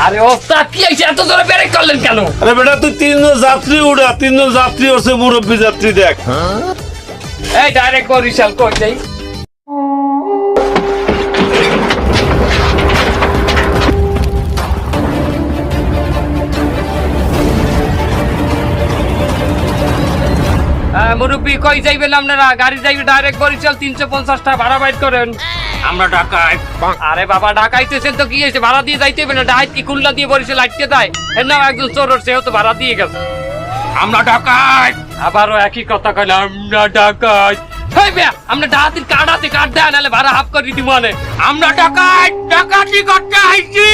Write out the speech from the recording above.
আরে ওস্তাদ কি হইছে এত জোরে ব্রেক করলেন কেন? আরে বেটা তুই তিনজন যাত্রী উড়া, তিনজন যাত্রী হচ্ছে মুরব্বী যাত্রী দেখ। এই ডাইরেক্ট বরিশাল কই যাই? মুরব্বী কই যাইবেন আপনারা? গাড়ি যাইবে ডাইরেক্ট বরিশাল, 350 টাকা ভাড়া বাইর করেন। আমরা ঢাকায়। আরে বাবা ঢাকাইতেছেন তো কি হয়েছে, ভাড়া দিয়ে যাইতে হবে না? ডাইরেক্ট কি খুলনা দিয়ে বরিশাল আটকে যায়? এর নাম একজন চোর, সেও তো ভাড়া দিয়ে গেছে। আমরা ঢাকায়। আবারও একই কথা কইলে আমরা ঢাকায়। হেই বে, আমরা ডাকাতির কার্ড আছে, কার্ড দেয় নাহলে ভাড়া হাফ করে দিব। আমরা ঢাকায় ডাকাতি করতে আইছি।